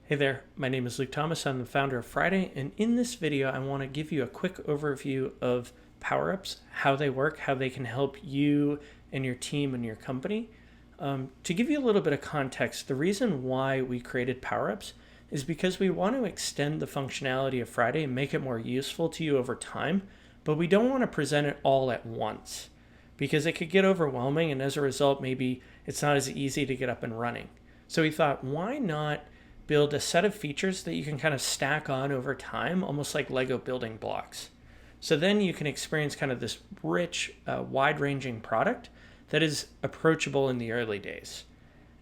Hey there, my name is Luke Thomas. I'm the founder of Friday, and in this video, I want to give you a quick overview of power-ups, how they work, how they can help you and your team and your company. To give you a little bit of context, the reason why we created power-ups is because we want to extend the functionality of Friday and make it more useful to you over time, but we don't want to present it all at once because it could get overwhelming, and as a result, maybe it's not as easy to get up and running. So we thought, why not build a set of features that you can kind of stack on over time, almost like Lego building blocks. So then you can experience kind of this rich, wide-ranging product that is approachable in the early days.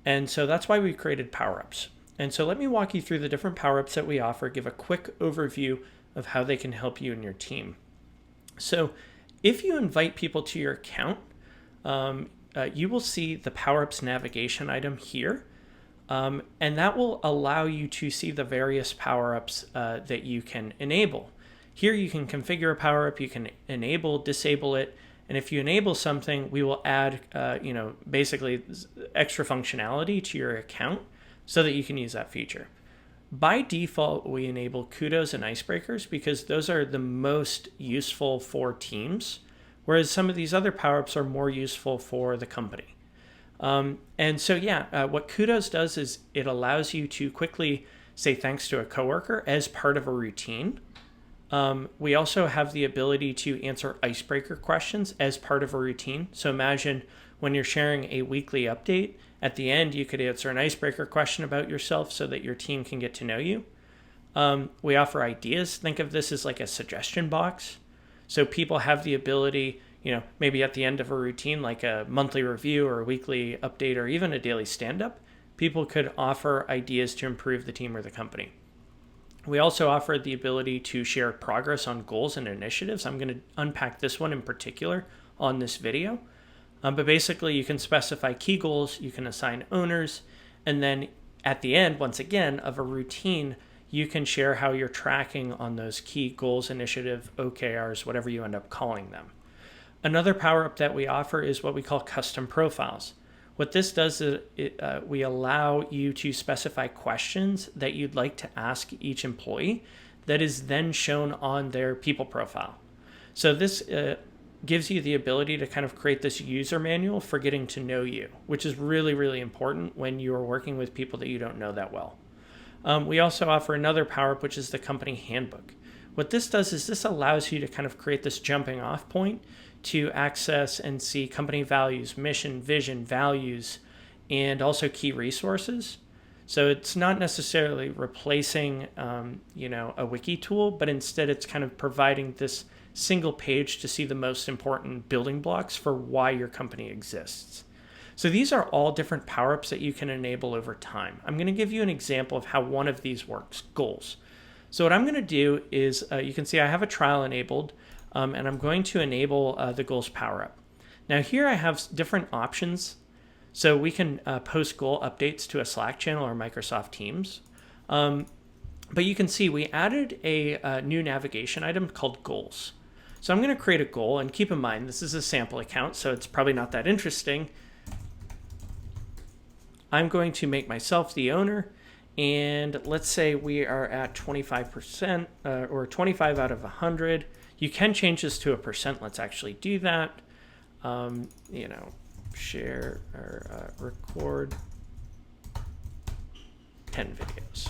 And so that's why we created power-ups. And so let me walk you through the different power-ups that we offer, give a quick overview of how they can help you and your team. So if you invite people to your account, you will see the power-ups navigation item here. And that will allow you to see the various power-ups that you can enable. Here you can configure a power-up, you can enable, disable it, and if you enable something, we will add, basically extra functionality to your account so that you can use that feature. By default, we enable kudos and icebreakers because those are the most useful for teams, whereas some of these other power-ups are more useful for the company. What Kudos does is it allows you to quickly say thanks to a coworker as part of a routine. We also have the ability to answer icebreaker questions as part of a routine. So imagine when you're sharing a weekly update, at the end you could answer an icebreaker question about yourself so that your team can get to know you. We offer ideas. Think of this as like a suggestion box. So people have the ability, maybe at the end of a routine, like a monthly review or a weekly update or even a daily stand-up, people could offer ideas to improve the team or the company. We also offer the ability to share progress on goals and initiatives. I'm going to unpack this one in particular on this video. But basically, you can specify key goals, you can assign owners, and then at the end, once again, of a routine, you can share how you're tracking on those key goals, initiative, OKRs, whatever you end up calling them. Another power-up that we offer is what we call custom profiles. What this does is we allow you to specify questions that you'd like to ask each employee that is then shown on their people profile. So this gives you the ability to kind of create this user manual for getting to know you, which is really, really important when you're working with people that you don't know that well. We also offer another power-up, which is the company handbook. What this does is this allows you to kind of create this jumping off point to access and see company values, mission, vision, values, and also key resources. So it's not necessarily replacing, a wiki tool, but instead it's kind of providing this single page to see the most important building blocks for why your company exists. So these are all different power-ups that you can enable over time. I'm going to give you an example of how one of these works, goals. So what I'm going to do is, you can see I have a trial enabled, and I'm going to enable the goals power-up. Now here I have different options. So we can post goal updates to a Slack channel or Microsoft Teams. But you can see we added a new navigation item called goals. So I'm going to create a goal, and keep in mind this is a sample account, so it's probably not that interesting. I'm going to make myself the owner, and let's say we are at 25% or 25 out of 100. You can change this to a percent. Let's actually do that. Share or record 10 videos.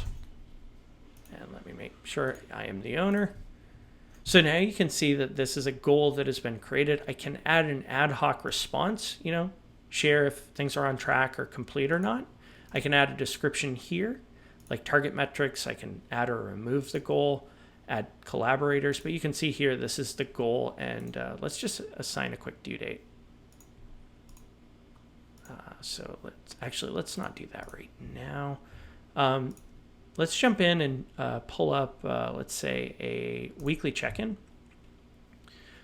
And let me make sure I am the owner. So now you can see that this is a goal that has been created. I can add an ad hoc response, share if things are on track or complete or not. I can add a description here, like target metrics. I can add or remove the goal, add collaborators, but you can see here this is the goal, and let's just assign a quick due date. So let's not do that right now. Let's jump in and pull up, let's say, a weekly check-in.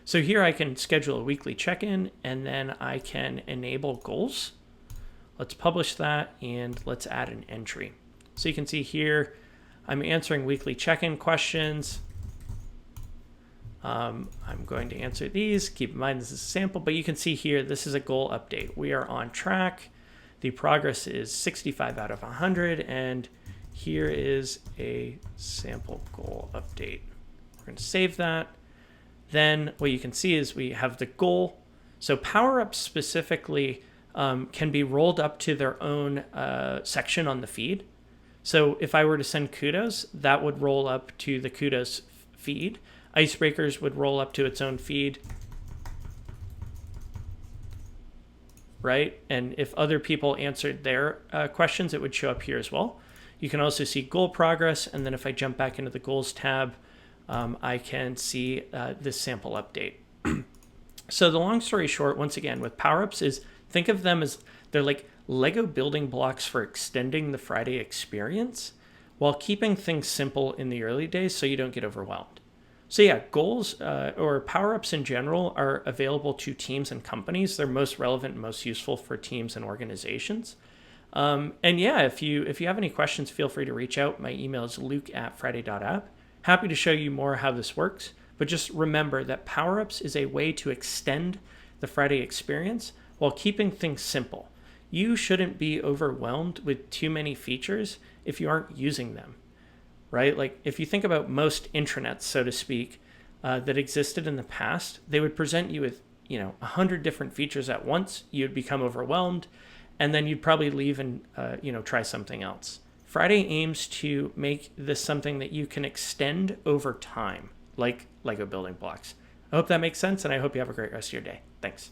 So here I can schedule a weekly check-in, and then I can enable goals. Let's publish that, and let's add an entry. So you can see here, I'm answering weekly check-in questions. I'm going to answer these. Keep in mind this is a sample, but you can see here, this is a goal update. We are on track. The progress is 65 out of 100, and here is a sample goal update. We're going to save that. Then what you can see is we have the goal. So power-ups specifically can be rolled up to their own section on the feed. So if I were to send kudos, that would roll up to the kudos feed. Icebreakers would roll up to its own feed, right? And if other people answered their questions, it would show up here as well. You can also see goal progress. And then if I jump back into the goals tab, I can see this sample update. So the long story short, once again, with power-ups is think of them as they're like Lego building blocks for extending the Friday experience while keeping things simple in the early days so you don't get overwhelmed. So yeah, goals or power-ups in general are available to teams and companies. They're most relevant and most useful for teams and organizations. And yeah, if you have any questions, feel free to reach out. My email is luke@friday.app. Happy to show you more how this works. But just remember that power-ups is a way to extend the Friday experience while keeping things simple. You shouldn't be overwhelmed with too many features if you aren't using them, right? Like if you think about most intranets, so to speak, that existed in the past, they would present you with 100 different features at once. You'd become overwhelmed, and then you'd probably leave and try something else. Friday aims to make this something that you can extend over time, like Lego building blocks. I hope that makes sense, and I hope you have a great rest of your day. Thanks.